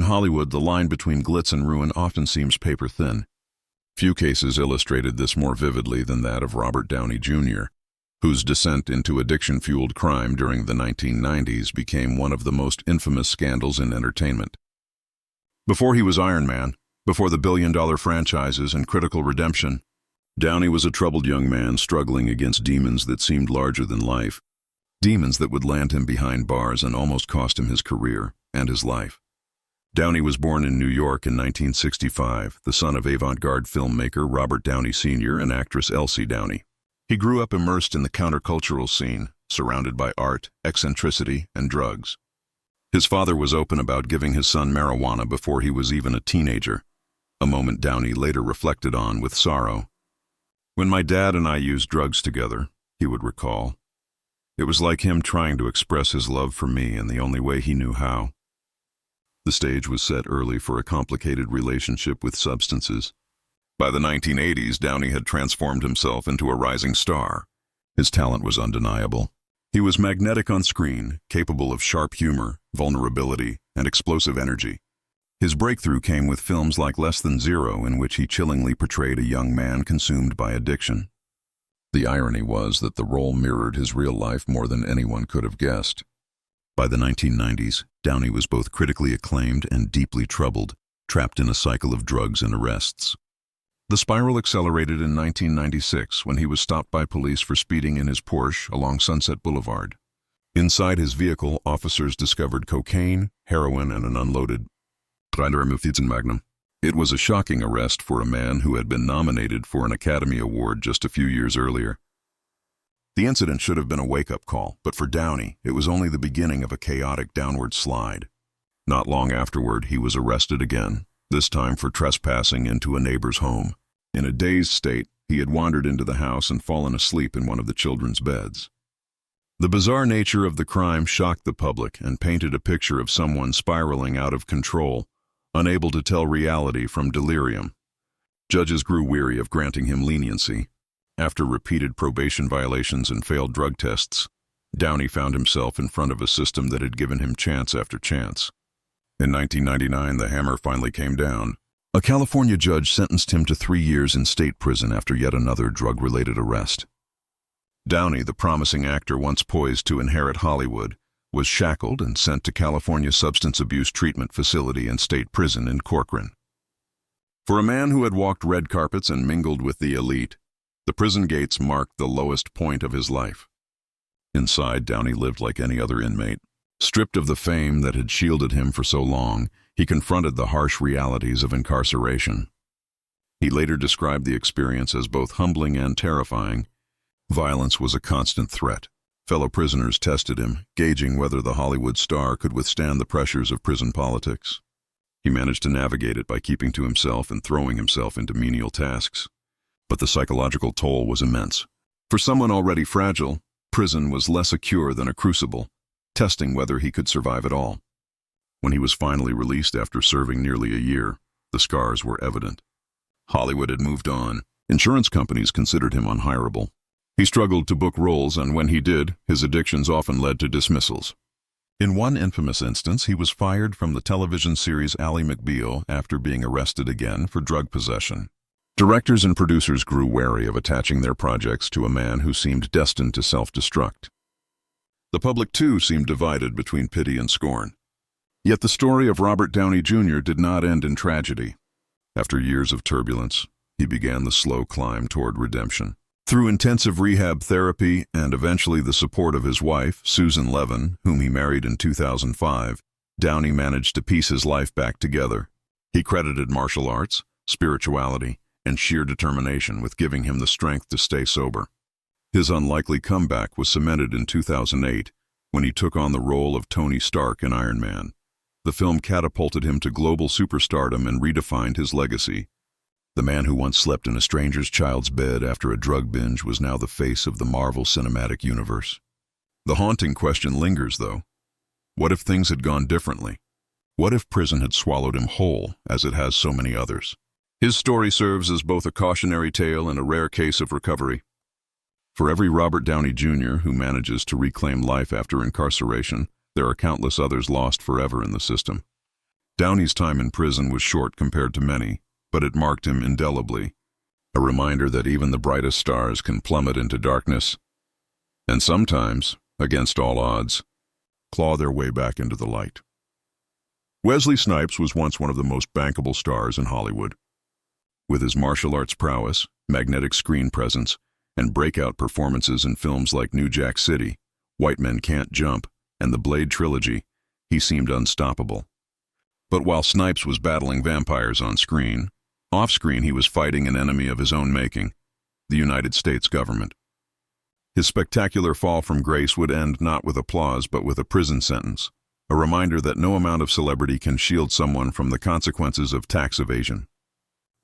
Hollywood, the line between glitz and ruin often seems paper-thin. Few cases illustrated this more vividly than that of Robert Downey Jr., whose descent into addiction-fueled crime during the 1990s became one of the most infamous scandals in entertainment. Before he was Iron Man, before the billion-dollar franchises and critical redemption, Downey was a troubled young man struggling against demons that seemed larger than life, demons that would land him behind bars and almost cost him his career and his life. Downey was born in New York in 1965, the son of avant-garde filmmaker Robert Downey Sr. and actress Elsie Downey. He grew up immersed in the countercultural scene, surrounded by art, eccentricity, and drugs. His father was open about giving his son marijuana before he was even a teenager, a moment Downey later reflected on with sorrow. "When my dad and I used drugs together," he would recall, "it was like him trying to express his love for me in the only way he knew how." The stage was set early for a complicated relationship with substances. By the 1980s, Downey had transformed himself into a rising star. His talent was undeniable. He was magnetic on screen, capable of sharp humor, vulnerability, and explosive energy. His breakthrough came with films like Less Than Zero, in which he chillingly portrayed a young man consumed by addiction. The irony was that the role mirrored his real life more than anyone could have guessed. By the 1990s, Downey was both critically acclaimed and deeply troubled, trapped in a cycle of drugs and arrests. The spiral accelerated in 1996 when he was stopped by police for speeding in his Porsche along Sunset Boulevard. Inside his vehicle, officers discovered cocaine, heroin, and an unloaded Magnum. It was a shocking arrest for a man who had been nominated for an Academy Award just a few years earlier. The incident should have been a wake-up call, but for Downey, it was only the beginning of a chaotic downward slide. Not long afterward, he was arrested again, this time for trespassing into a neighbor's home. In a dazed state, he had wandered into the house and fallen asleep in one of the children's beds. The bizarre nature of the crime shocked the public and painted a picture of someone spiraling out of control, unable to tell reality from delirium. Judges grew weary of granting him leniency. After repeated probation violations and failed drug tests, Downey found himself in front of a system that had given him chance after chance. In 1999, the hammer finally came down. A California judge sentenced him to 3 years in state prison after yet another drug-related arrest. Downey, the promising actor once poised to inherit Hollywood, was shackled and sent to California Substance Abuse Treatment Facility and State Prison in Corcoran. For a man who had walked red carpets and mingled with the elite, the prison gates marked the lowest point of his life. Inside, Downey lived like any other inmate. Stripped of the fame that had shielded him for so long, he confronted the harsh realities of incarceration. He later described the experience as both humbling and terrifying. Violence was a constant threat. Fellow prisoners tested him, gauging whether the Hollywood star could withstand the pressures of prison politics. He managed to navigate it by keeping to himself and throwing himself into menial tasks. But the psychological toll was immense. For someone already fragile, prison was less a cure than a crucible, testing whether he could survive it all. When he was finally released after serving nearly a year, the scars were evident. Hollywood had moved on. Insurance companies considered him unhireable. He struggled to book roles, and when he did, his addictions often led to dismissals. In one infamous instance, he was fired from the television series Ally McBeal after being arrested again for drug possession. Directors and producers grew wary of attaching their projects to a man who seemed destined to self-destruct. The public, too, seemed divided between pity and scorn. Yet the story of Robert Downey Jr. did not end in tragedy. After years of turbulence, he began the slow climb toward redemption. Through intensive rehab therapy and eventually the support of his wife, Susan Levin, whom he married in 2005, Downey managed to piece his life back together. He credited martial arts, spirituality, and sheer determination with giving him the strength to stay sober. His unlikely comeback was cemented in 2008 when he took on the role of Tony Stark in Iron Man. The film catapulted him to global superstardom and redefined his legacy. The man who once slept in a stranger's child's bed after a drug binge was now the face of the Marvel Cinematic Universe. The haunting question lingers, though. What if things had gone differently? What if prison had swallowed him whole, as it has so many others? His story serves as both a cautionary tale and a rare case of recovery. For every Robert Downey Jr. who manages to reclaim life after incarceration, there are countless others lost forever in the system. Downey's time in prison was short compared to many, but it marked him indelibly, a reminder that even the brightest stars can plummet into darkness, and sometimes, against all odds, claw their way back into the light. Wesley Snipes was once one of the most bankable stars in Hollywood. With his martial arts prowess, magnetic screen presence, and breakout performances in films like New Jack City, White Men Can't Jump, and the Blade trilogy, he seemed unstoppable. But while Snipes was battling vampires on screen, off-screen he was fighting an enemy of his own making, the United States government. His spectacular fall from grace would end not with applause but with a prison sentence, a reminder that no amount of celebrity can shield someone from the consequences of tax evasion.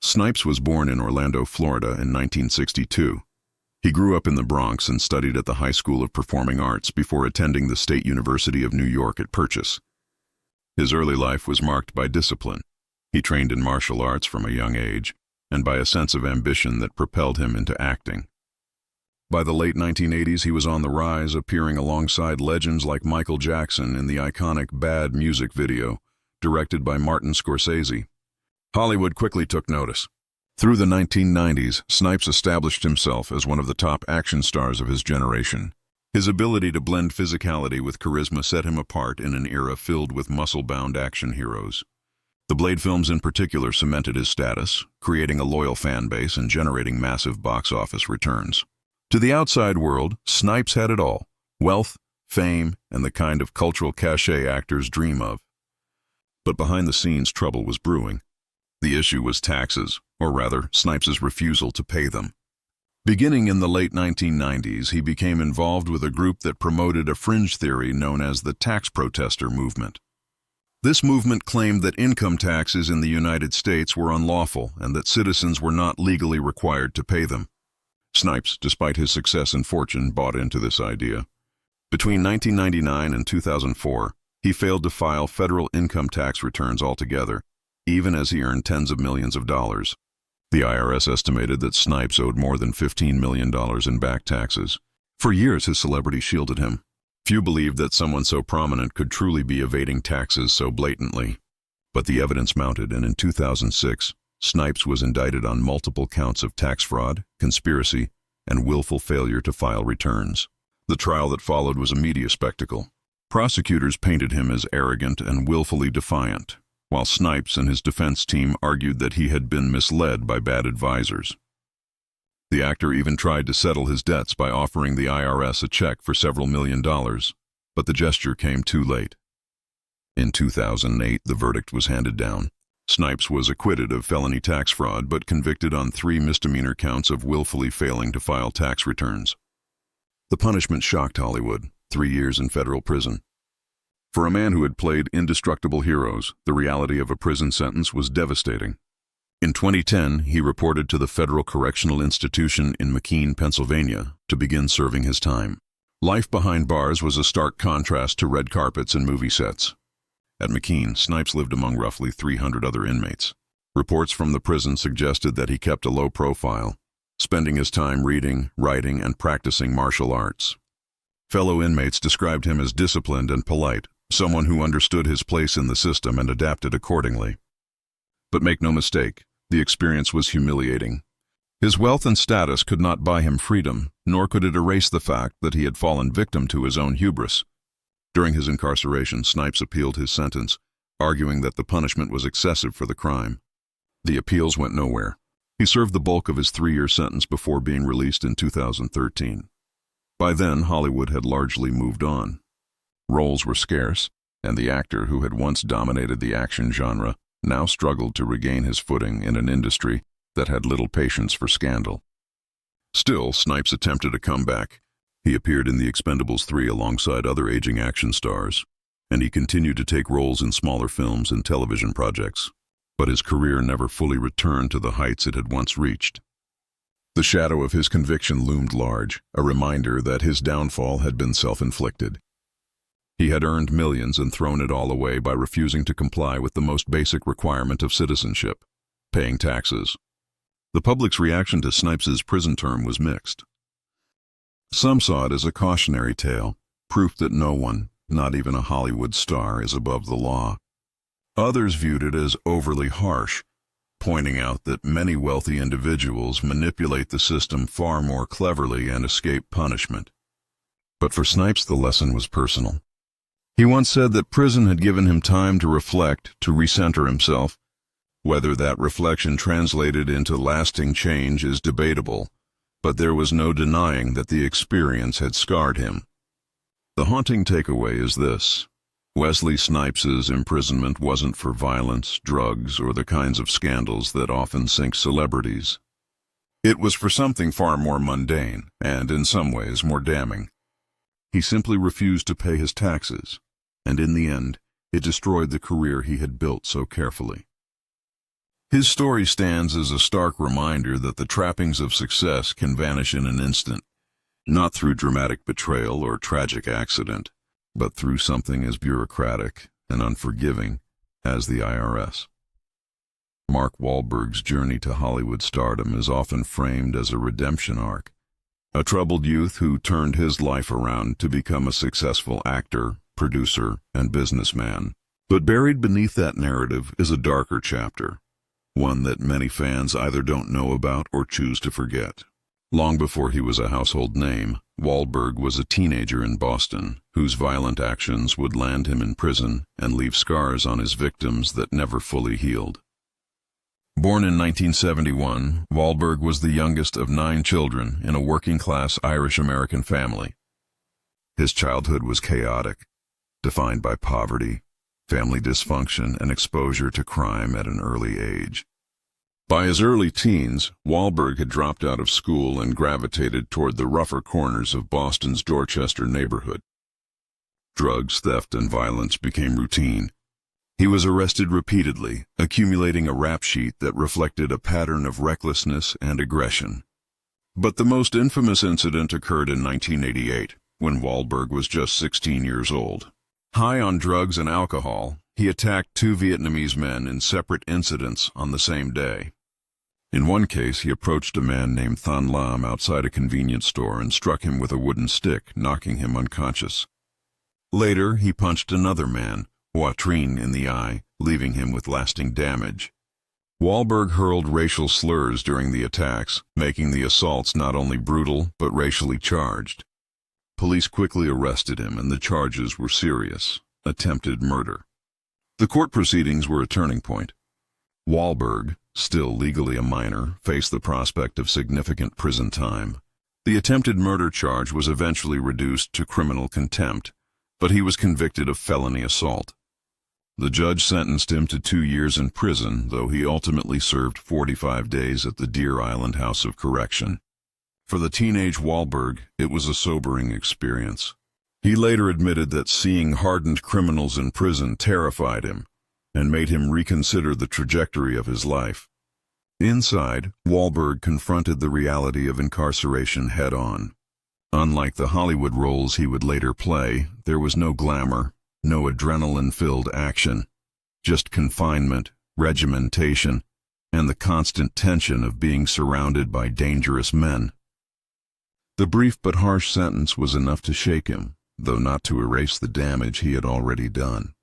Snipes was born in Orlando, Florida in 1962. He grew up in the Bronx and studied at the High School of Performing Arts before attending the State University of New York at Purchase. His early life was marked by discipline. He trained in martial arts from a young age, and by a sense of ambition that propelled him into acting. By the late 1980s, he was on the rise, appearing alongside legends like Michael Jackson in the iconic Bad music video, directed by Martin Scorsese. Hollywood quickly took notice. Through the 1990s, Snipes established himself as one of the top action stars of his generation. His ability to blend physicality with charisma set him apart in an era filled with muscle-bound action heroes. The Blade films in particular cemented his status, creating a loyal fan base and generating massive box office returns. To the outside world, Snipes had it all: wealth, fame, and the kind of cultural cachet actors dream of. But behind the scenes, trouble was brewing. The issue was taxes, or rather, Snipes' refusal to pay them. Beginning in the late 1990s, he became involved with a group that promoted a fringe theory known as the tax protester movement. This movement claimed that income taxes in the United States were unlawful and that citizens were not legally required to pay them. Snipes, despite his success and fortune, bought into this idea. Between 1999 and 2004, he failed to file federal income tax returns altogether, even as he earned tens of millions of dollars. The IRS estimated that Snipes owed more than $15 million in back taxes. For years, his celebrity shielded him. Few believed that someone so prominent could truly be evading taxes so blatantly. But the evidence mounted, and in 2006, Snipes was indicted on multiple counts of tax fraud, conspiracy, and willful failure to file returns. The trial that followed was a media spectacle. Prosecutors painted him as arrogant and willfully defiant, while Snipes and his defense team argued that he had been misled by bad advisors. The actor even tried to settle his debts by offering the IRS a check for several $1 million, but the gesture came too late. In 2008, the verdict was handed down. Snipes was acquitted of felony tax fraud but convicted on 3 misdemeanor counts of willfully failing to file tax returns. The punishment shocked Hollywood: 3 years in federal prison. For a man who had played indestructible heroes, the reality of a prison sentence was devastating. In 2010, he reported to the Federal Correctional Institution in McKean, Pennsylvania, to begin serving his time. Life behind bars was a stark contrast to red carpets and movie sets. At McKean, Snipes lived among roughly 300 other inmates. Reports from the prison suggested that he kept a low profile, spending his time reading, writing, and practicing martial arts. Fellow inmates described him as disciplined and polite, someone who understood his place in the system and adapted accordingly. But make no mistake, the experience was humiliating. His wealth and status could not buy him freedom, nor could it erase the fact that he had fallen victim to his own hubris. During his incarceration, Snipes appealed his sentence, arguing that the punishment was excessive for the crime. The appeals went nowhere. He served the bulk of his 3-year sentence before being released in 2013. By then, Hollywood had largely moved on. Roles were scarce, and the actor who had once dominated the action genre now struggled to regain his footing in an industry that had little patience for scandal. Still, Snipes attempted a comeback. He appeared in The Expendables 3 alongside other aging action stars, and he continued to take roles in smaller films and television projects. But his career never fully returned to the heights it had once reached. The shadow of his conviction loomed large, a reminder that his downfall had been self-inflicted. He had earned millions and thrown it all away by refusing to comply with the most basic requirement of citizenship: paying taxes. The public's reaction to Snipes' prison term was mixed. Some saw it as a cautionary tale, proof that no one, not even a Hollywood star, is above the law. Others viewed it as overly harsh, pointing out that many wealthy individuals manipulate the system far more cleverly and escape punishment. But for Snipes, the lesson was personal. He once said that prison had given him time to reflect, to recenter himself. Whether that reflection translated into lasting change is debatable, but there was no denying that the experience had scarred him. The haunting takeaway is this: Wesley Snipes' imprisonment wasn't for violence, drugs, or the kinds of scandals that often sink celebrities. It was for something far more mundane, and in some ways more damning. He simply refused to pay his taxes, and in the end, it destroyed the career he had built so carefully. His story stands as a stark reminder that the trappings of success can vanish in an instant, not through dramatic betrayal or tragic accident, but through something as bureaucratic and unforgiving as the IRS. Mark Wahlberg's journey to Hollywood stardom is often framed as a redemption arc, a troubled youth who turned his life around to become a successful actor, producer, and businessman. But buried beneath that narrative is a darker chapter, one that many fans either don't know about or choose to forget. Long before he was a household name, Wahlberg was a teenager in Boston, whose violent actions would land him in prison and leave scars on his victims that never fully healed. Born in 1971, Wahlberg was the youngest of 9 children in a working-class Irish-American family. His childhood was chaotic, defined by poverty, family dysfunction, and exposure to crime at an early age. By his early teens, Wahlberg had dropped out of school and gravitated toward the rougher corners of Boston's Dorchester neighborhood. Drugs, theft, and violence became routine. He was arrested repeatedly, accumulating a rap sheet that reflected a pattern of recklessness and aggression. But the most infamous incident occurred in 1988, when Wahlberg was just 16 years old. High on drugs and alcohol, he attacked 2 Vietnamese men in separate incidents on the same day. In one case, he approached a man named Than Lam outside a convenience store and struck him with a wooden stick, knocking him unconscious. Later, he punched another man, Hoa Trinh, in the eye, leaving him with lasting damage. Wahlberg hurled racial slurs during the attacks, making the assaults not only brutal but racially charged. Police quickly arrested him, and the charges were serious: attempted murder. The court proceedings were a turning point. Wahlberg, still legally a minor, faced the prospect of significant prison time. The attempted murder charge was eventually reduced to criminal contempt, but he was convicted of felony assault. The judge sentenced him to 2 years in prison, though he ultimately served 45 days at the Deer Island House of Correction. For the teenage Wahlberg, it was a sobering experience. He later admitted that seeing hardened criminals in prison terrified him and made him reconsider the trajectory of his life. Inside, Wahlberg confronted the reality of incarceration head-on. Unlike the Hollywood roles he would later play, there was no glamour, no adrenaline-filled action, just confinement, regimentation, and the constant tension of being surrounded by dangerous men. The brief but harsh sentence was enough to shake him, though not to erase the damage he had already done.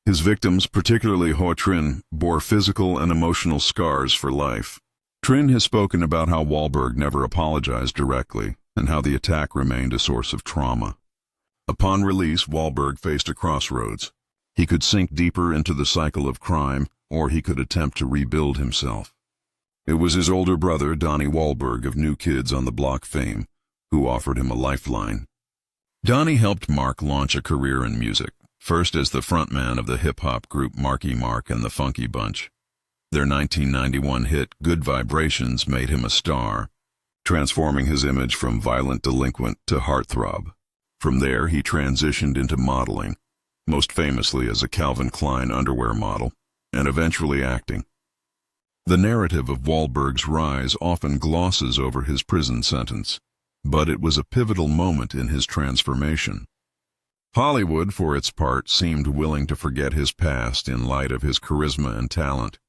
His victims, particularly Hoa Trinh, bore physical and emotional scars for life. Trinh has spoken about how Wahlberg never apologized directly, and how the attack remained a source of trauma. Upon release, Wahlberg faced a crossroads. He could sink deeper into the cycle of crime, or he could attempt to rebuild himself. It was his older brother, Donnie Wahlberg of New Kids on the Block fame, who offered him a lifeline. Donnie helped Mark launch a career in music, first as the frontman of the hip-hop group Marky Mark and the Funky Bunch. Their 1991 hit, Good Vibrations, made him a star, transforming his image from violent delinquent to heartthrob. From there, he transitioned into modeling, most famously as a Calvin Klein underwear model, and eventually acting. The narrative of Wahlberg's rise often glosses over his prison sentence, but it was a pivotal moment in his transformation. Hollywood, for its part, seemed willing to forget his past in light of his charisma and talent.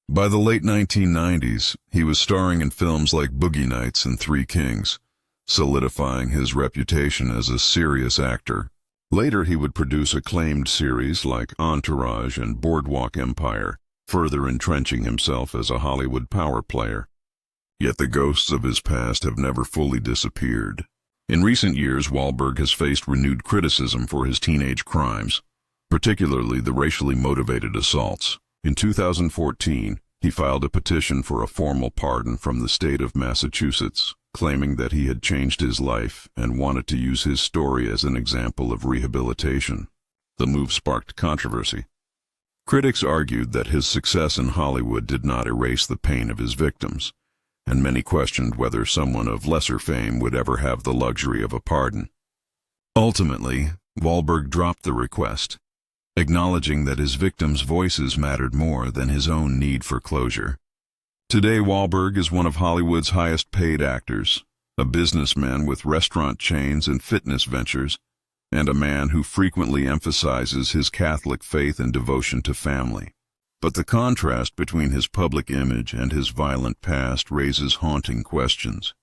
By the late 1990s, he was starring in films like Boogie Nights and Three Kings, solidifying his reputation as a serious actor. Later, he would produce acclaimed series like Entourage and Boardwalk Empire, further entrenching himself as a Hollywood power player. Yet the ghosts of his past have never fully disappeared. In recent years, Wahlberg has faced renewed criticism for his teenage crimes, particularly the racially motivated assaults. In 2014, he filed a petition for a formal pardon from the state of Massachusetts, claiming that he had changed his life and wanted to use his story as an example of rehabilitation. The move sparked controversy. Critics argued that his success in Hollywood did not erase the pain of his victims, and many questioned whether someone of lesser fame would ever have the luxury of a pardon. Ultimately, Wahlberg dropped the request, acknowledging that his victims' voices mattered more than his own need for closure. Today, Wahlberg is one of Hollywood's highest-paid actors, a businessman with restaurant chains and fitness ventures, and a man who frequently emphasizes his Catholic faith and devotion to family. But the contrast between his public image and his violent past raises haunting questions.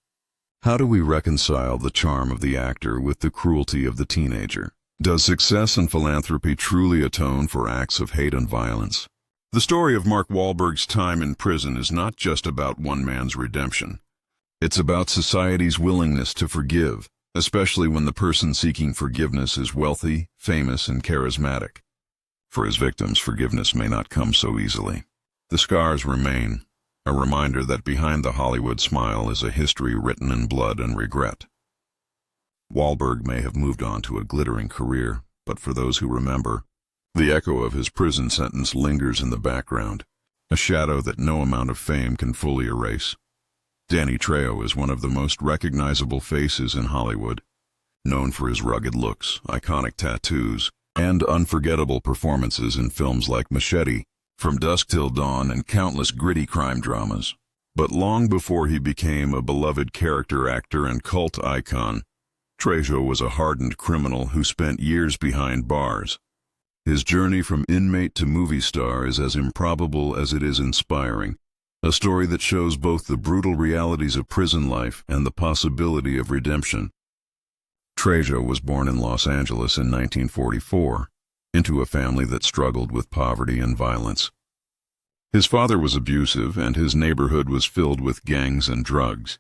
How do we reconcile the charm of the actor with the cruelty of the teenager? Does success and philanthropy truly atone for acts of hate and violence? The story of Mark Wahlberg's time in prison is not just about one man's redemption. It's about society's willingness to forgive, especially when the person seeking forgiveness is wealthy, famous, and charismatic. For his victims, forgiveness may not come so easily. The scars remain, a reminder that behind the Hollywood smile is a history written in blood and regret. Wahlberg may have moved on to a glittering career, but for those who remember, the echo of his prison sentence lingers in the background, a shadow that no amount of fame can fully erase. Danny Trejo is one of the most recognizable faces in Hollywood, known for his rugged looks, iconic tattoos, and unforgettable performances in films like Machete, From Dusk Till Dawn, and countless gritty crime dramas. But long before he became a beloved character actor and cult icon, Trejo was a hardened criminal who spent years behind bars. His journey from inmate to movie star is as improbable as it is inspiring, a story that shows both the brutal realities of prison life and the possibility of redemption. Trejo was born in Los Angeles in 1944, into a family that struggled with poverty and violence. His father was abusive, and his neighborhood was filled with gangs and drugs.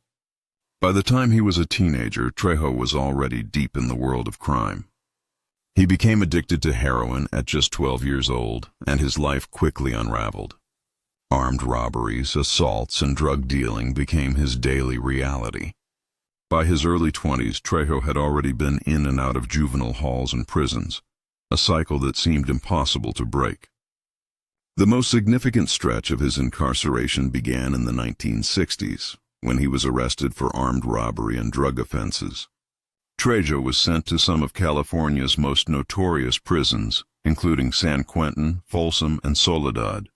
By the time he was a teenager, Trejo was already deep in the world of crime. He became addicted to heroin at just 12 years old, and his life quickly unraveled. Armed robberies, assaults, and drug dealing became his daily reality. By his early 20s, Trejo had already been in and out of juvenile halls and prisons, a cycle that seemed impossible to break. The most significant stretch of his incarceration began in the 1960s, when he was arrested for armed robbery and drug offenses. Trejo was sent to some of California's most notorious prisons, including San Quentin, Folsom, and Soledad.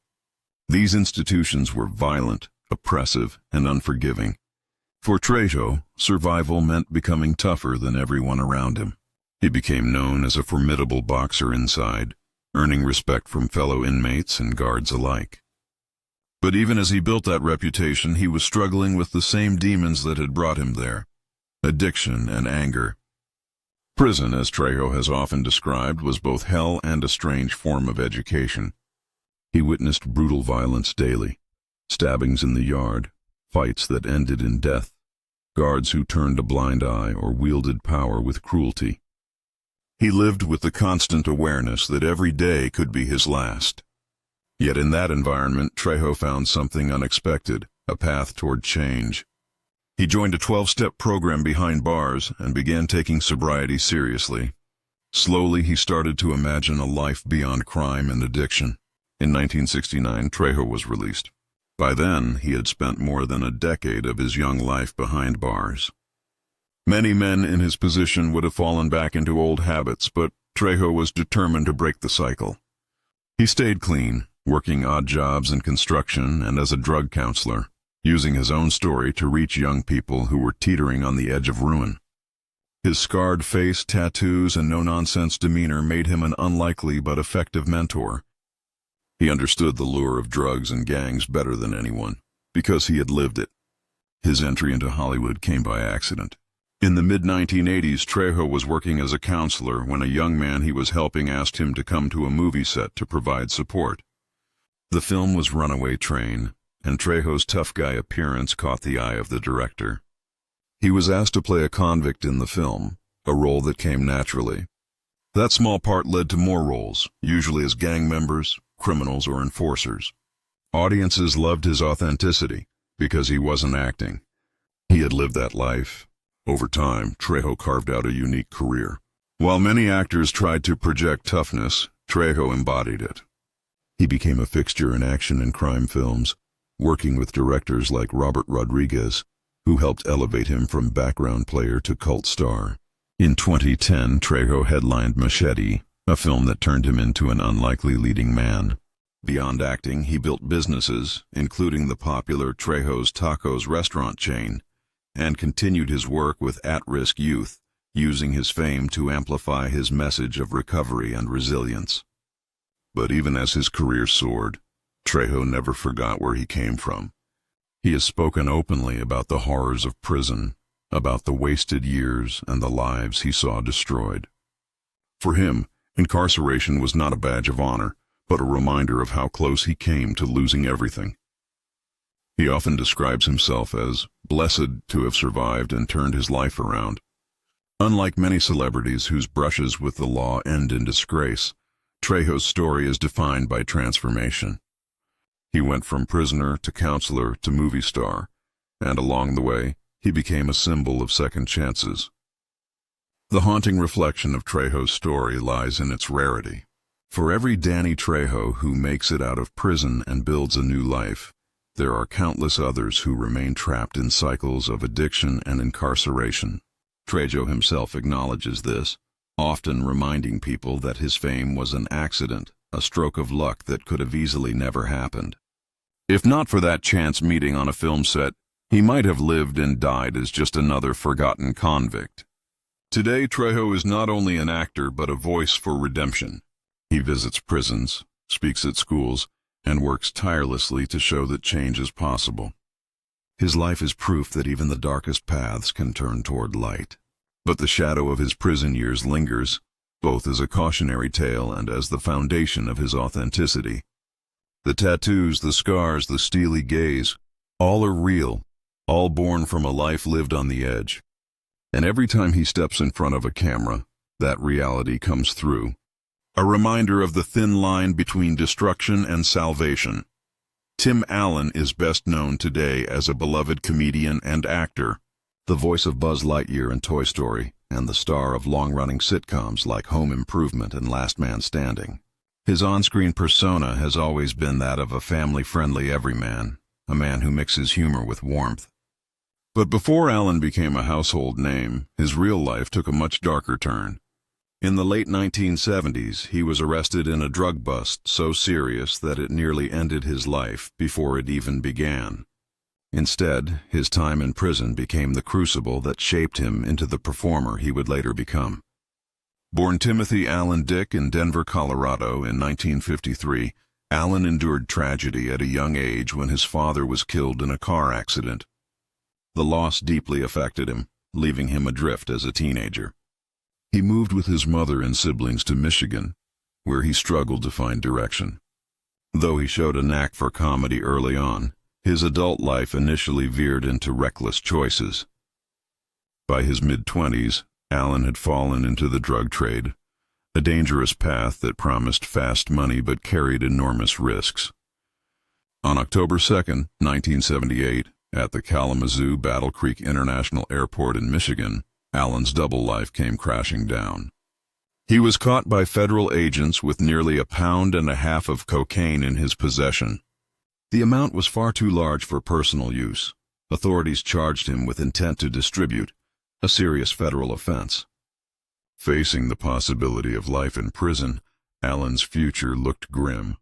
These institutions were violent, oppressive, and unforgiving. For Trejo, survival meant becoming tougher than everyone around him. He became known as a formidable boxer inside, earning respect from fellow inmates and guards alike. But even as he built that reputation, he was struggling with the same demons that had brought him there: addiction and anger. Prison, as Trejo has often described, was both hell and a strange form of education. He witnessed brutal violence daily: stabbings in the yard, fights that ended in death, guards who turned a blind eye or wielded power with cruelty. He lived with the constant awareness that every day could be his last. Yet in that environment, Trejo found something unexpected: a path toward change. He joined a 12-step program behind bars and began taking sobriety seriously. Slowly, he started to imagine a life beyond crime and addiction. In 1969, Trejo was released. By then, he had spent more than a decade of his young life behind bars. Many men in his position would have fallen back into old habits, but Trejo was determined to break the cycle. He stayed clean, working odd jobs in construction and as a drug counselor, using his own story to reach young people who were teetering on the edge of ruin. His scarred face, tattoos, and no-nonsense demeanor made him an unlikely but effective mentor. He understood the lure of drugs and gangs better than anyone, because he had lived it. His entry into Hollywood came by accident. In the mid-1980s, Trejo was working as a counselor when a young man he was helping asked him to come to a movie set to provide support. The film was Runaway Train, and Trejo's tough guy appearance caught the eye of the director. He was asked to play a convict in the film, a role that came naturally. That small part led to more roles, usually as gang members, criminals, or enforcers. Audiences loved his authenticity because he wasn't acting. He had lived that life. Over time, Trejo carved out a unique career. While many actors tried to project toughness, Trejo embodied it. He became a fixture in action and crime films, working with directors like Robert Rodriguez, who helped elevate him from background player to cult star. In 2010, Trejo headlined Machete, a film that turned him into an unlikely leading man. Beyond acting, he built businesses, including the popular Trejo's Tacos restaurant chain, and continued his work with at-risk youth, using his fame to amplify his message of recovery and resilience. But even as his career soared, Trejo never forgot where he came from. He has spoken openly about the horrors of prison, about the wasted years and the lives he saw destroyed. For him, incarceration was not a badge of honor, but a reminder of how close he came to losing everything. He often describes himself as blessed to have survived and turned his life around. Unlike many celebrities whose brushes with the law end in disgrace, Trejo's story is defined by transformation. He went from prisoner to counselor to movie star, and along the way, he became a symbol of second chances. The haunting reflection of Trejo's story lies in its rarity. For every Danny Trejo who makes it out of prison and builds a new life, there are countless others who remain trapped in cycles of addiction and incarceration. Trejo himself acknowledges this, often reminding people that his fame was an accident, a stroke of luck that could have easily never happened. If not for that chance meeting on a film set, he might have lived and died as just another forgotten convict. Today, Trejo is not only an actor but a voice for redemption. He visits prisons, speaks at schools, and works tirelessly to show that change is possible. His life is proof that even the darkest paths can turn toward light. But the shadow of his prison years lingers, both as a cautionary tale and as the foundation of his authenticity. The tattoos, the scars, the steely gaze, all are real, all born from a life lived on the edge. And every time he steps in front of a camera, that reality comes through. A reminder of the thin line between destruction and salvation. Tim Allen is best known today as a beloved comedian and actor, the voice of Buzz Lightyear in Toy Story, and the star of long-running sitcoms like Home Improvement and Last Man Standing. His on-screen persona has always been that of a family-friendly everyman, a man who mixes humor with warmth. But before Allen became a household name, his real life took a much darker turn. In the late 1970s, he was arrested in a drug bust so serious that it nearly ended his life before it even began. Instead, his time in prison became the crucible that shaped him into the performer he would later become. Born Timothy Allen Dick in Denver, Colorado in 1953, Allen endured tragedy at a young age when his father was killed in a car accident. The loss deeply affected him, leaving him adrift as a teenager. He moved with his mother and siblings to Michigan, where he struggled to find direction. Though he showed a knack for comedy early on, his adult life initially veered into reckless choices. By his mid-20s, Allen had fallen into the drug trade, a dangerous path that promised fast money but carried enormous risks. On October 2, 1978, at the Kalamazoo Battle Creek International Airport in Michigan, Allen's double life came crashing down. He was caught by federal agents with nearly 1.5 pounds of cocaine in his possession. The amount was far too large for personal use. Authorities charged him with intent to distribute, a serious federal offense. Facing the possibility of life in prison, Allen's future looked grim.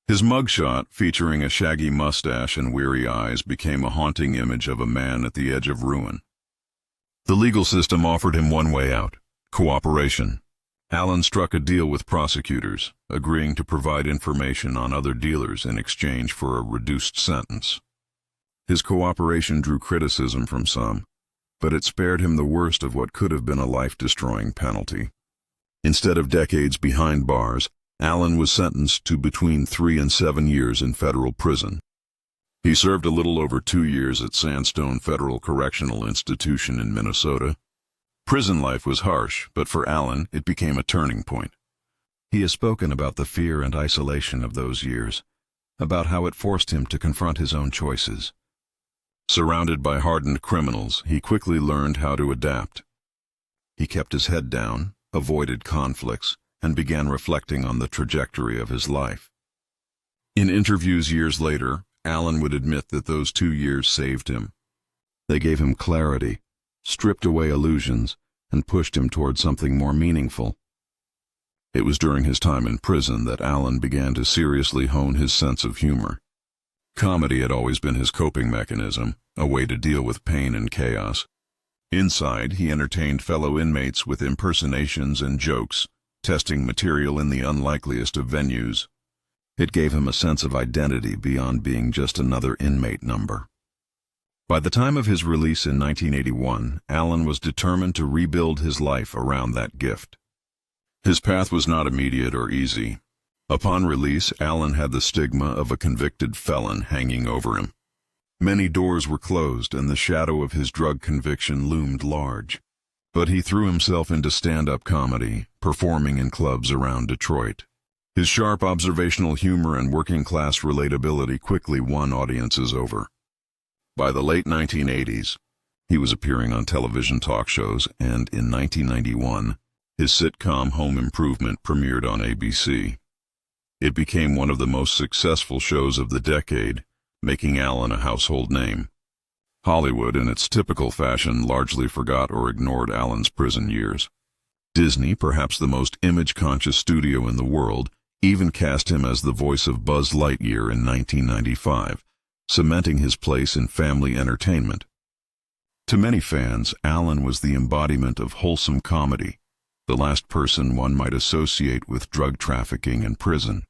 His mugshot, featuring a shaggy mustache and weary eyes, became a haunting image of a man at the edge of ruin. The legal system offered him one way out: cooperation. Allen struck a deal with prosecutors, agreeing to provide information on other dealers in exchange for a reduced sentence. His cooperation drew criticism from some. but it spared him the worst of what could have been a life-destroying penalty. Instead of decades behind bars, Allen was sentenced to between 3 and 7 years in federal prison. He served a little over 2 years at Sandstone Federal Correctional Institution in Minnesota. Prison life was harsh, but for Allen, it became a turning point. He has spoken about the fear and isolation of those years, about how it forced him to confront his own choices. Surrounded by hardened criminals, he quickly learned how to adapt. He kept his head down, avoided conflicts, and began reflecting on the trajectory of his life. In interviews years later, Allen would admit that those 2 years saved him. They gave him clarity, stripped away illusions, and pushed him toward something more meaningful. It was during his time in prison that Allen began to seriously hone his sense of humor. Comedy had always been his coping mechanism, a way to deal with pain and chaos. Inside, he entertained fellow inmates with impersonations and jokes, testing material in the unlikeliest of venues. It gave him a sense of identity beyond being just another inmate number. By the time of his release in 1981, Allen was determined to rebuild his life around that gift. His path was not immediate or easy. Upon release, Allen had the stigma of a convicted felon hanging over him. Many doors were closed, and the shadow of his drug conviction loomed large. But he threw himself into stand-up comedy, performing in clubs around Detroit. His sharp observational humor and working-class relatability quickly won audiences over. By the late 1980s, he was appearing on television talk shows, and in 1991, his sitcom Home Improvement premiered on ABC. It became one of the most successful shows of the decade, making Allen a household name. Hollywood, in its typical fashion, largely forgot or ignored Allen's prison years. Disney, perhaps the most image-conscious studio in the world, even cast him as the voice of Buzz Lightyear in 1995, cementing his place in family entertainment. To many fans, Allen was the embodiment of wholesome comedy, the last person one might associate with drug trafficking and prison.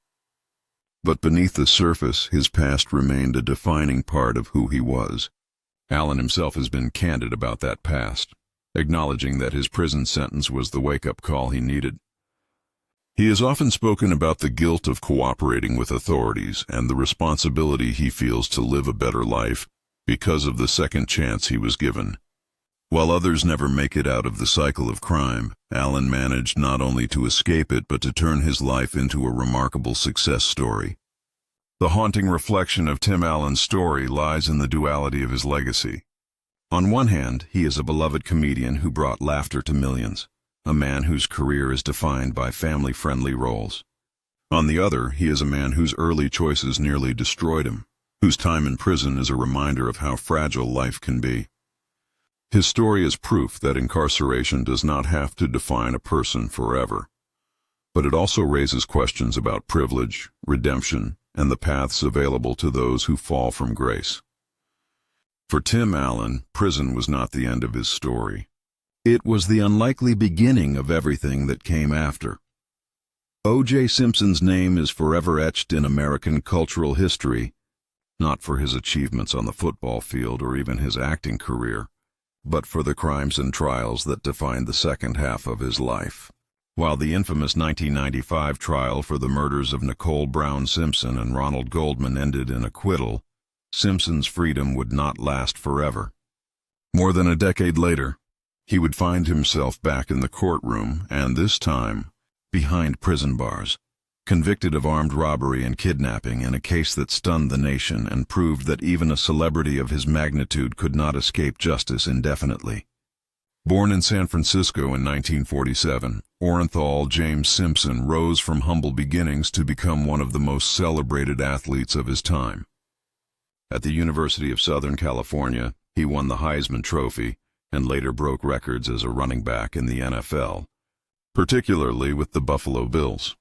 But beneath the surface, his past remained a defining part of who he was. Allen himself has been candid about that past, acknowledging that his prison sentence was the wake-up call he needed. He has often spoken about the guilt of cooperating with authorities and the responsibility he feels to live a better life because of the second chance he was given. While others never make it out of the cycle of crime, Allen managed not only to escape it but to turn his life into a remarkable success story. The haunting reflection of Tim Allen's story lies in the duality of his legacy. On one hand, he is a beloved comedian who brought laughter to millions, a man whose career is defined by family-friendly roles. On the other, he is a man whose early choices nearly destroyed him, whose time in prison is a reminder of how fragile life can be. His story is proof that incarceration does not have to define a person forever, but it also raises questions about privilege, redemption, and the paths available to those who fall from grace. For Tim Allen, prison was not the end of his story. It was the unlikely beginning of everything that came after. O.J. Simpson's name is forever etched in American cultural history, not for his achievements on the football field or even his acting career, but for the crimes and trials that defined the second half of his life. While the infamous 1995 trial for the murders of Nicole Brown Simpson and Ronald Goldman ended in acquittal, Simpson's freedom would not last forever. More than a decade later, he would find himself back in the courtroom, and this time, behind prison bars, convicted of armed robbery and kidnapping in a case that stunned the nation and proved that even a celebrity of his magnitude could not escape justice indefinitely. Born in San Francisco in 1947, Orenthal James Simpson rose from humble beginnings to become one of the most celebrated athletes of his time. At the University of Southern California, he won the Heisman Trophy and later broke records as a running back in the NFL, particularly with the Buffalo Bills.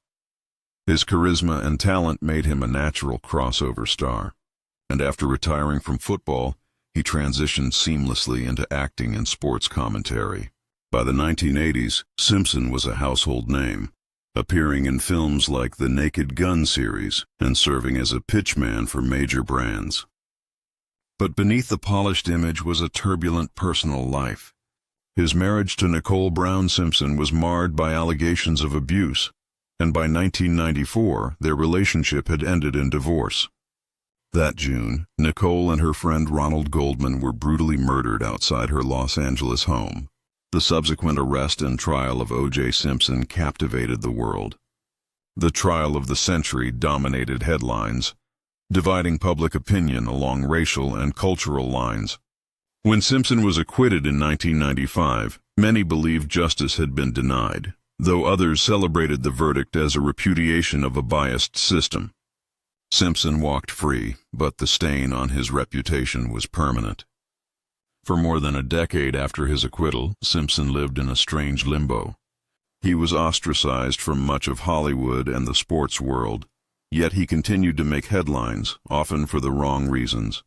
His charisma and talent made him a natural crossover star, and after retiring from football, he transitioned seamlessly into acting and sports commentary. By the 1980s, Simpson was a household name, appearing in films like the Naked Gun series and serving as a pitchman for major brands. But beneath the polished image was a turbulent personal life. His marriage to Nicole Brown Simpson was marred by allegations of abuse, and by 1994, their relationship had ended in divorce. That June, Nicole and her friend Ronald Goldman were brutally murdered outside her Los Angeles home. The subsequent arrest and trial of O.J. Simpson captivated the world. The trial of the century dominated headlines, dividing public opinion along racial and cultural lines. When Simpson was acquitted in 1995, many believed justice had been denied, though others celebrated the verdict as a repudiation of a biased system. Simpson walked free, but the stain on his reputation was permanent. For more than a decade after his acquittal, Simpson lived in a strange limbo. He was ostracized from much of Hollywood and the sports world, yet he continued to make headlines, often for the wrong reasons.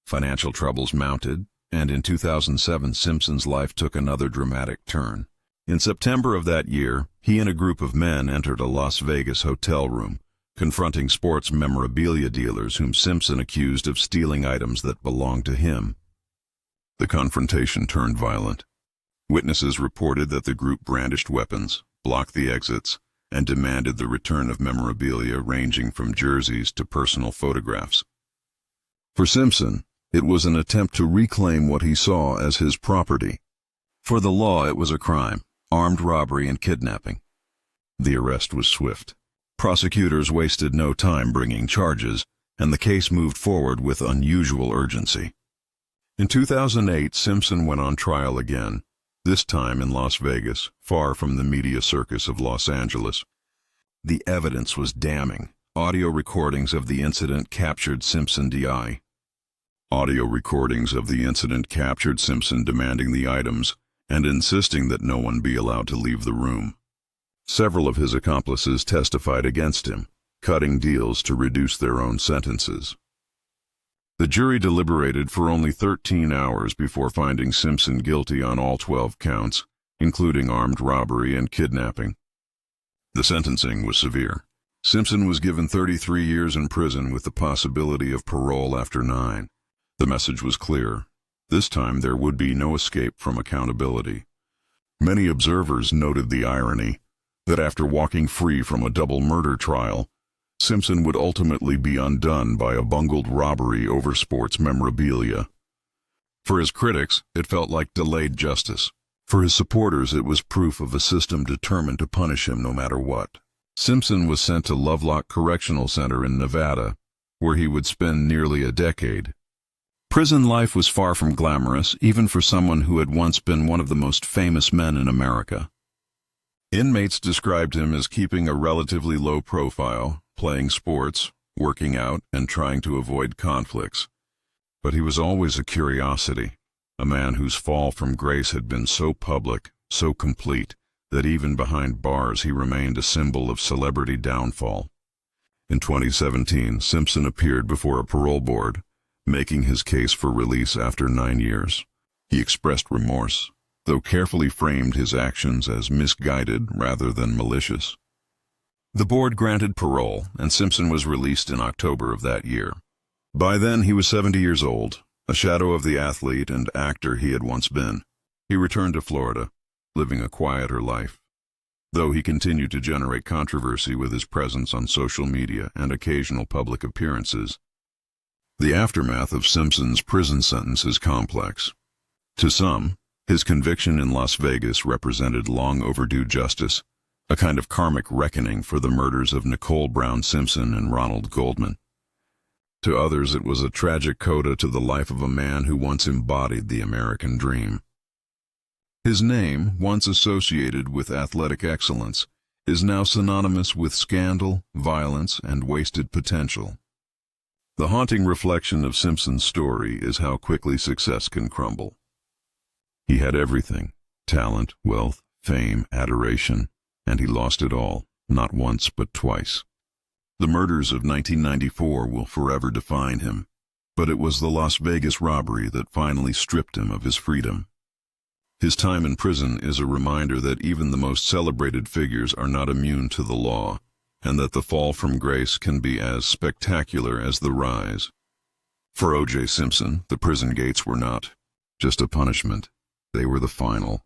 Financial troubles mounted, and in 2007 Simpson's life took another dramatic turn. In September of that year, he and a group of men entered a Las Vegas hotel room, confronting sports memorabilia dealers whom Simpson accused of stealing items that belonged to him. The confrontation turned violent. Witnesses reported that the group brandished weapons, blocked the exits, and demanded the return of memorabilia ranging from jerseys to personal photographs. For Simpson, it was an attempt to reclaim what he saw as his property. For the law, it was a crime, armed robbery and kidnapping. The arrest was swift. Prosecutors wasted no time bringing charges, and the case moved forward with unusual urgency. In 2008, Simpson went on trial again, this time in Las Vegas, far from the media circus of Los Angeles. The evidence was damning. Audio recordings of the incident captured Simpson demanding the items and insisting that no one be allowed to leave the room. Several of his accomplices testified against him, cutting deals to reduce their own sentences. The jury deliberated for only 13 hours before finding Simpson guilty on all 12 counts, including armed robbery and kidnapping. The sentencing was severe. Simpson was given 33 years in prison with the possibility of parole after 9. The message was clear. This time there would be no escape from accountability. Many observers noted the irony that after walking free from a double murder trial, Simpson would ultimately be undone by a bungled robbery over sports memorabilia. For his critics, it felt like delayed justice. For his supporters, it was proof of a system determined to punish him no matter what. Simpson was sent to Lovelock Correctional Center in Nevada, where he would spend nearly a decade. Prison life was far from glamorous, even for someone who had once been one of the most famous men in America. Inmates described him as keeping a relatively low profile, playing sports, working out, and trying to avoid conflicts. But he was always a curiosity, a man whose fall from grace had been so public, so complete, that even behind bars he remained a symbol of celebrity downfall. In 2017, Simpson appeared before a parole board, making his case for release after 9 years. He expressed remorse, though carefully framed his actions as misguided rather than malicious. The board granted parole, and Simpson was released in October of that year. By then, he was 70 years old, a shadow of the athlete and actor he had once been. He returned to Florida, living a quieter life. Though he continued to generate controversy with his presence on social media and occasional public appearances. The aftermath of Simpson's prison sentence is complex. To some, his conviction in Las Vegas represented long overdue justice, a kind of karmic reckoning for the murders of Nicole Brown Simpson and Ronald Goldman. To others, it was a tragic coda to the life of a man who once embodied the American dream. His name, once associated with athletic excellence, is now synonymous with scandal, violence, and wasted potential. The haunting reflection of Simpson's story is how quickly success can crumble. He had everything: talent, wealth, fame, adoration, and he lost it all, not once but twice. The murders of 1994 will forever define him, but it was the Las Vegas robbery that finally stripped him of his freedom. His time in prison is a reminder that even the most celebrated figures are not immune to the law, and that the fall from grace can be as spectacular as the rise. For O.J. Simpson, the prison gates were not just a punishment. They were the final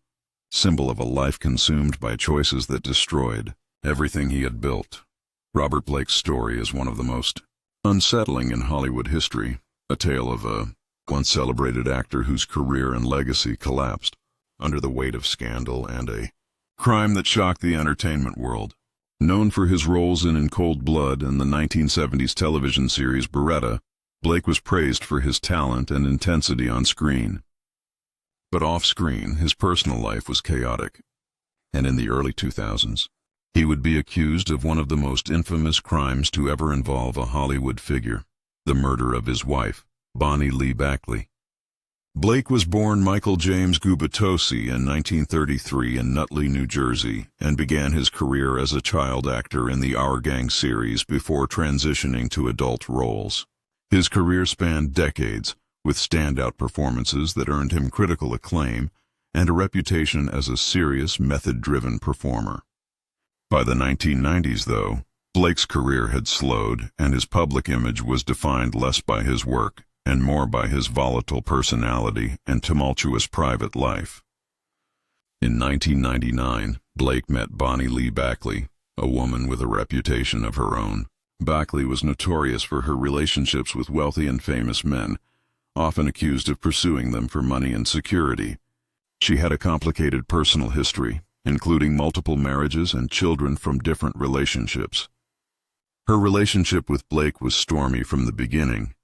symbol of a life consumed by choices that destroyed everything he had built. Robert Blake's story is one of the most unsettling in Hollywood history, a tale of a once celebrated actor whose career and legacy collapsed under the weight of scandal and a crime that shocked the entertainment world. Known for his roles in Cold Blood and the 1970s television series Beretta, Blake was praised for his talent and intensity on screen. But off-screen, his personal life was chaotic, and in the early 2000s, he would be accused of one of the most infamous crimes to ever involve a Hollywood figure, the murder of his wife, Bonnie Lee Bakley. Blake was born Michael James Gubitosi in 1933 in Nutley, New Jersey, and began his career as a child actor in the Our Gang series before transitioning to adult roles. His career spanned decades, with standout performances that earned him critical acclaim and a reputation as a serious, method-driven performer. By the 1990s, though, Blake's career had slowed, and his public image was defined less by his work and more by his volatile personality and tumultuous private life. In 1999, Blake met Bonnie Lee Bakley, a woman with a reputation of her own. Bakley was notorious for her relationships with wealthy and famous men, often accused of pursuing them for money and security. She had a complicated personal history, including multiple marriages and children from different relationships. Her relationship with Blake was stormy from the beginning,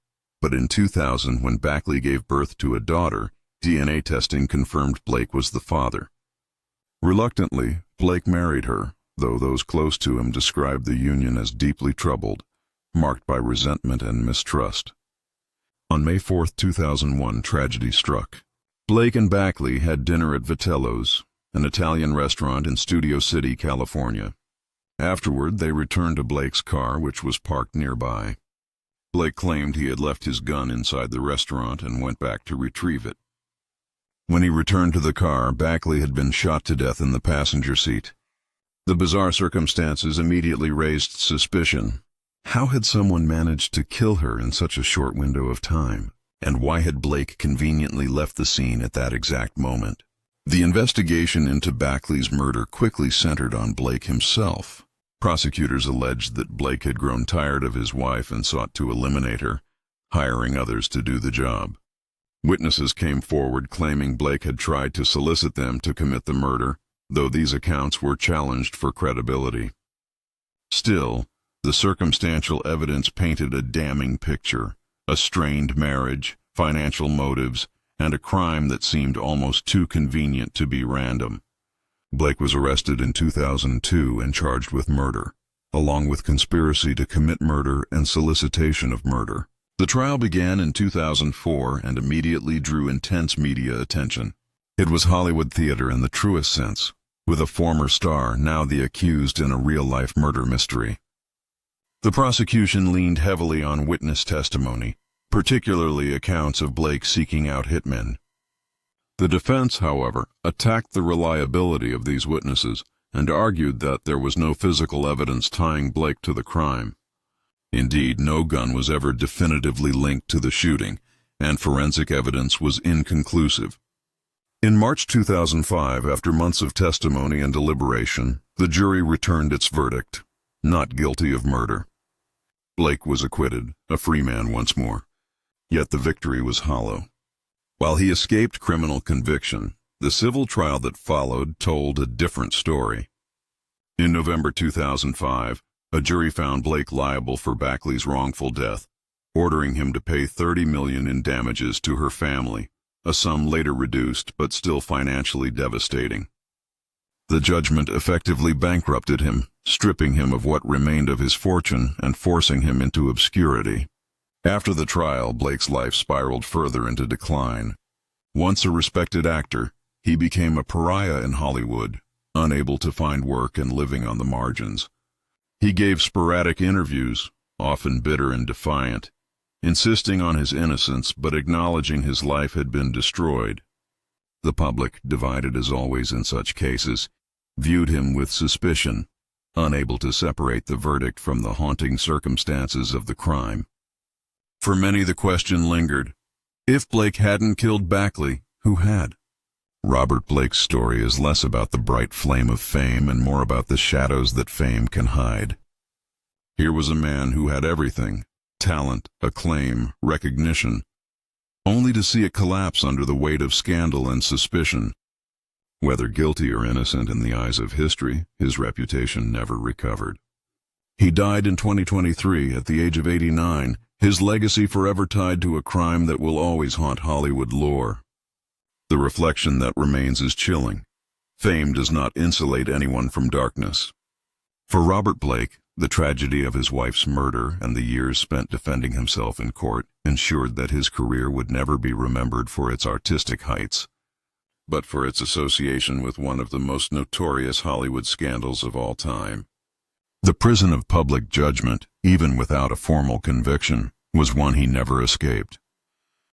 but in 2000, when Bakley gave birth to a daughter, DNA testing confirmed Blake was the father. Reluctantly, Blake married her, though those close to him described the union as deeply troubled, marked by resentment and mistrust. On May 4, 2001, tragedy struck. Blake and Bakley had dinner at Vitello's, an Italian restaurant in Studio City, California. Afterward, they returned to Blake's car, which was parked nearby. Blake claimed he had left his gun inside the restaurant and went back to retrieve it. When he returned to the car, Bakley had been shot to death in the passenger seat. The bizarre circumstances immediately raised suspicion. How had someone managed to kill her in such a short window of time? And why had Blake conveniently left the scene at that exact moment? The investigation into Bakley's murder quickly centered on Blake himself. Prosecutors alleged that Blake had grown tired of his wife and sought to eliminate her, hiring others to do the job. Witnesses came forward claiming Blake had tried to solicit them to commit the murder, though these accounts were challenged for credibility. Still, the circumstantial evidence painted a damning picture: a strained marriage, financial motives, and a crime that seemed almost too convenient to be random. Blake was arrested in 2002 and charged with murder, along with conspiracy to commit murder and solicitation of murder. The trial began in 2004 and immediately drew intense media attention. It was Hollywood theater in the truest sense, with a former star now the accused in a real-life murder mystery. The prosecution leaned heavily on witness testimony, particularly accounts of Blake seeking out hitmen. The defense, however, attacked the reliability of these witnesses and argued that there was no physical evidence tying Blake to the crime. Indeed, no gun was ever definitively linked to the shooting, and forensic evidence was inconclusive. In March 2005, after months of testimony and deliberation, the jury returned its verdict: not guilty of murder. Blake was acquitted, a free man once more. Yet the victory was hollow. While he escaped criminal conviction, the civil trial that followed told a different story. In November 2005, a jury found Blake liable for Bakley's wrongful death, ordering him to pay $30 million in damages to her family, a sum later reduced but still financially devastating. The judgment effectively bankrupted him, stripping him of what remained of his fortune and forcing him into obscurity. After the trial, Blake's life spiraled further into decline. Once a respected actor, he became a pariah in Hollywood, unable to find work and living on the margins. He gave sporadic interviews, often bitter and defiant, insisting on his innocence but acknowledging his life had been destroyed. The public, divided as always in such cases, viewed him with suspicion, unable to separate the verdict from the haunting circumstances of the crime. For many, the question lingered. If Blake hadn't killed Backley, who had? Robert Blake's story is less about the bright flame of fame and more about the shadows that fame can hide. Here was a man who had everything: talent, acclaim, recognition, only to see it collapse under the weight of scandal and suspicion. Whether guilty or innocent in the eyes of history, his reputation never recovered. He died in 2023 at the age of 89, his legacy forever tied to a crime that will always haunt Hollywood lore. The reflection that remains is chilling. Fame does not insulate anyone from darkness. For Robert Blake, the tragedy of his wife's murder and the years spent defending himself in court ensured that his career would never be remembered for its artistic heights, but for its association with one of the most notorious Hollywood scandals of all time. The prison of public judgment, even without a formal conviction, was one he never escaped.